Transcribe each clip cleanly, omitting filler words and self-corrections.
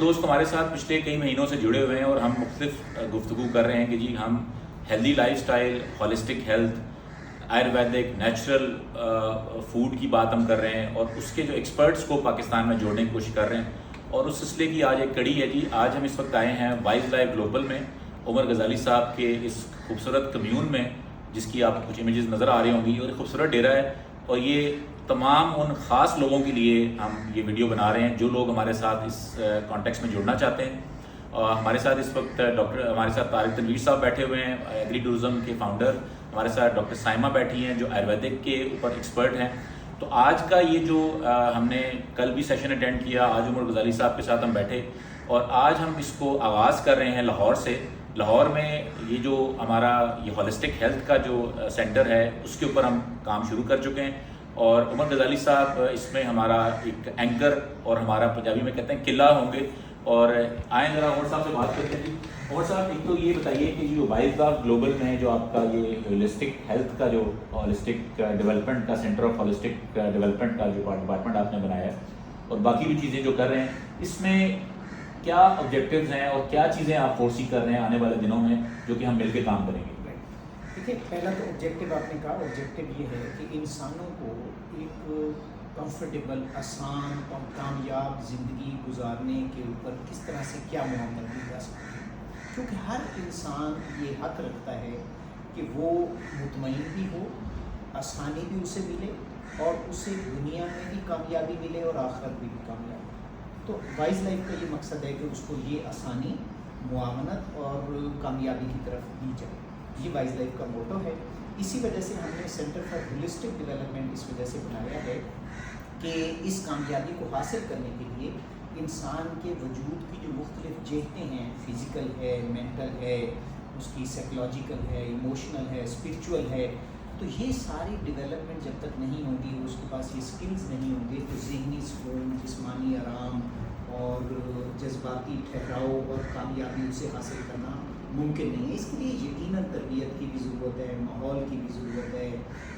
دوست ہمارے ساتھ پچھلے کئی مہینوں سے جڑے ہوئے ہیں اور ہم مختلف گفتگو کر رہے ہیں کہ جی ہم healthy life style, holistic health, Ayurvedic natural food کی بات ہم کر رہے ہیں اور اس کے جو ایکسپرٹس کو پاکستان میں جوڑنے کی کوشش کر رہے ہیں، اور اس سلسلے کی آج ایک کڑی ہے جی. آج ہم اس وقت آئے ہیں وائز لائف گلوبل میں عمر غزالی صاحب کے اس خوبصورت کمیون میں، جس کی آپ کو کچھ امیجز نظر آ رہی ہوں گی، اور ایک خوبصورت ڈیرا ہے. اور یہ تمام ان خاص لوگوں کے لیے ہم یہ ویڈیو بنا رہے ہیں جو لوگ ہمارے ساتھ اس کانٹیکس میں جڑنا چاہتے ہیں. ہمارے ساتھ اس وقت ہمارے ساتھ طارق تنویر صاحب بیٹھے ہوئے ہیں، ایگری ٹورزم کے فاؤنڈر. ہمارے ساتھ ڈاکٹر سائمہ بیٹھی ہیں جو آیورویدک کے اوپر ایکسپرٹ ہیں. تو آج کا یہ جو ہم نے کل بھی سیشن اٹینڈ کیا، آج عمر غزالی صاحب کے ساتھ ہم بیٹھے اور آج ہم اس کو آغاز کر رہے ہیں لاہور سے. لاہور میں یہ جو ہمارا یہ ہولسٹک ہیلتھ کا جو سینٹر ہے اس کے اوپر ہم کام شروع کر چکے ہیں، اور عمر غزالی صاحب اس میں ہمارا ایک اینکر اور ہمارا پنجابی میں کہتے ہیں قلعہ ہوں گے. اور آئیں ذرا عمر صاحب سے بات کرتے ہیں. جی عمر صاحب، ایک تو یہ بتائیے کہ جو وائز لائف گلوبل میں جو آپ کا یہ ہولسٹک ہیلتھ کا جو ہولسٹک ڈیولپمنٹ کا سینٹر آف ہولسٹک ڈیولپمنٹ کا جو ڈپارٹمنٹ آپ نے بنایا ہے اور باقی بھی چیزیں جو کر رہے ہیں، اس میں کیا آبجیکٹیوز ہیں اور کیا چیزیں آپ فورسی کر رہے ہیں آنے والے دنوں میں جو کہ ہم مل کے کام کریں گے؟ دیکھیے، پہلا تو آبجیکٹیو آپ نے کہا، آبجیکٹیو یہ ہے کہ انسانوں کو ایک کمفرٹیبل، آسان اور کامیاب زندگی گزارنے کے اوپر کس طرح سے کیا معاملہ دی جا سکتا ہے. کیونکہ ہر انسان یہ حق رکھتا ہے کہ وہ مطمئن بھی ہو، آسانی بھی اسے ملے اور اسے دنیا میں بھی کامیابی ملے اور آخرت میں بھی کامیابی. تو وائز لائف کا یہ مقصد ہے کہ اس کو یہ آسانی، معاونت اور کامیابی کی طرف دی جائے. یہ وائز لائف کا موٹو ہے. اسی وجہ سے ہم نے سینٹر فار ہولسٹک ڈیولپمنٹ اس وجہ سے بنایا ہے کہ اس کامیابی کو حاصل کرنے کے لیے انسان کے وجود کی جو مختلف جہتیں ہیں، فزیکل ہے، مینٹل ہے، اس کی سائیکولوجیکل ہے، ایموشنل ہے، اسپرچول ہے، تو یہ ساری ڈیولپمنٹ جب تک نہیں ہوگی، اس کے پاس یہ اسکلز نہیں ہوں گے، تو ذہنی سکون، جسمانی آرام اور جذباتی ٹھہراؤ اور کامیابی اسے حاصل کرنا ممکن نہیں ہے. اس کے لیے یقیناً تربیت کی بھی ضرورت ہے، ماحول کی بھی ضرورت ہے،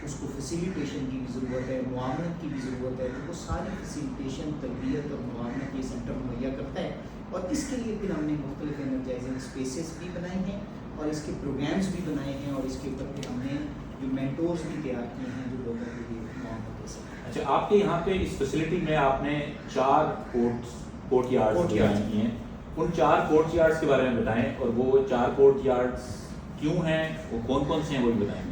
اس کو فیسیلیٹیشن کی بھی ضرورت ہے، معاونت کی بھی ضرورت ہے. تو وہ ساری فیسیلیٹیشن، تربیت اور معاونت یہ سینٹر مہیا کرتا ہے. اور اس کے لیے پھر ہم نے مختلف انرجائزنگ اسپیسز بھی بنائی ہیں اور اس کے پروگرامز بھی بنائے ہیں، اور اس کے اوپر پھر ہم نے جو مینٹورز بھی تیار کیے ہیں جو لوگوں کے لیے معاونت دے سکتے ہیں. اچھا، آپ کے یہاں پہ اس فیسلٹی میں آپ نے 4 کورٹ یارڈز کیے ہیں. ان 4 کورٹ یارڈز کے بارے میں بتائیں، اور وہ 4 کورٹ یارڈز کیوں ہیں، وہ کون کون سے ہیں، وہ بھی بتائیں.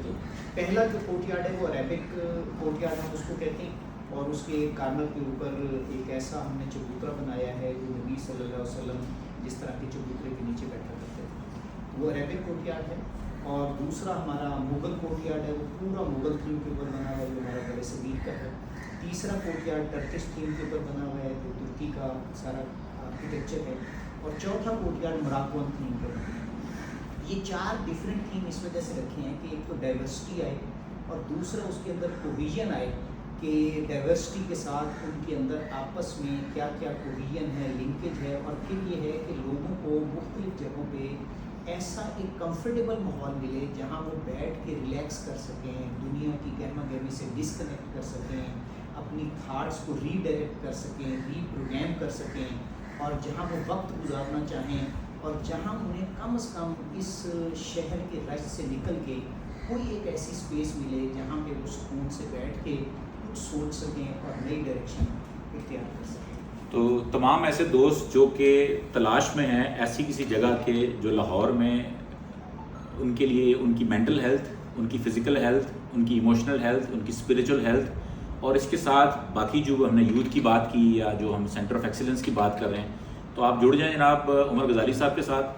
پہلا جو کورٹ یارڈ ہے وہ عربک کورٹ یارڈ ہم اس کو کہتے ہیں، اور اس کے کارنر کے اوپر ایک ایسا ہم نے چبوترا بنایا ہے جو نبی صلی اللہ علیہ وسلم جس طرح کے چبوترے کے نیچے بیٹھا کرتے تھے، وہ عربک کورٹ یارڈ ہے. اور دوسرا ہمارا مغل کورٹ یارڈ ہے، وہ پورا مغل تھیم کے اوپر بنا ہوا ہے جو ہمارا بڑے صغیر کا ہے. تیسرا کورٹ یارڈ ٹرکش تھیم کے اوپر بنا ہوا ہے جو ترکی کا سارا آرکیٹیکچر ہے. اور چوتھا کورٹ یارڈ مراکون تھیم پر بنا ہے. یہ 4 ڈفرینٹ تھیم اس وجہ سے رکھے ہیں کہ ایک تو ڈائیورسٹی آئے، اور دوسرا اس کے اندر کوہیژن آئے کہ ڈائیورسٹی کے ساتھ ان کے اندر آپس میں کیا کیا کوہیژن ہے، لنکیج ہے. اور پھر یہ ہے کہ لوگوں کو مختلف جگہوں پہ ایسا ایک کمفرٹیبل ماحول ملے جہاں وہ بیٹھ کے ریلیکس کر سکیں، دنیا کی گہما گہمی سے ڈسکنیکٹ کر سکیں، اپنی تھاٹس کو ری ڈائریکٹ کر سکیں، ری پروگرام کر سکیں، اور جہاں وہ وقت گزارنا چاہیں، اور جہاں انہیں کم از کم اس شہر کے رش سے نکل کے کوئی ایک ایسی اسپیس ملے جہاں پہ وہ سکون سے بیٹھ کے کچھ سوچ سکیں اور نئی ڈائریکشن اختیار کر سکیں. تو تمام ایسے دوست جو کہ تلاش میں ہیں ایسی کسی جگہ کے جو لاہور میں ان کے لیے ان کی مینٹل ہیلتھ، ان کی فزیکل ہیلتھ، ان کی ایموشنل ہیلتھ، ان کی اسپریچول ہیلتھ، اور اس کے ساتھ باقی جو ہم نے یوتھ کی بات کی یا جو ہم سینٹر آف ایکسیلنس کی بات کر رہے ہیں، تو آپ جڑ جائیں جناب عمر غزالی صاحب کے ساتھ.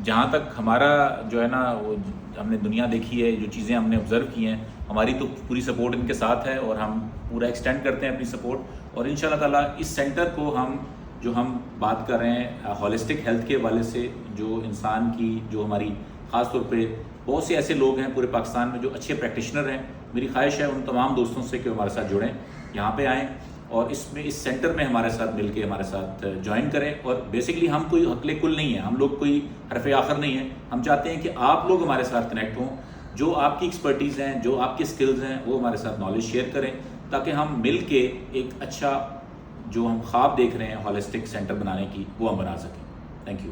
جہاں تک ہمارا جو ہے نا وہ ہم نے دنیا دیکھی ہے، جو چیزیں ہم نے آبزرو کی ہیں، ہماری تو پوری سپورٹ ان کے ساتھ ہے اور ہم پورا ایکسٹینڈ کرتے ہیں اپنی سپورٹ. اور ان شاء اللہ تعالیٰ اس سینٹر کو ہم بات کر رہے ہیں ہولسٹک ہیلتھ کے حوالے سے، جو انسان کی جو ہماری خاص طور پہ بہت سے ایسے لوگ ہیں پورے پاکستان میں جو اچھے پریکٹیشنر ہیں. میری خواہش ہے ان تمام دوستوں سے کہ ہمارے ساتھ جڑیں، یہاں پہ آئیں اور اس سینٹر میں ہمارے ساتھ مل کے ہمارے ساتھ جوائن کریں. اور بیسکلی ہم کوئی حقل کل نہیں ہیں، ہم لوگ کوئی حرف آخر نہیں ہیں. ہم چاہتے ہیں کہ آپ لوگ ہمارے ساتھ کنیکٹ ہوں، جو آپ کی ایکسپرٹیز ہیں، جو آپ کے اسکلز ہیں، وہ ہمارے ساتھ نالج شیئر کریں، تاکہ ہم مل کے ایک اچھا جو ہم خواب دیکھ رہے ہیں ہالسٹک سینٹر بنانے کی وہ ہم بنا سکیں. Thank you.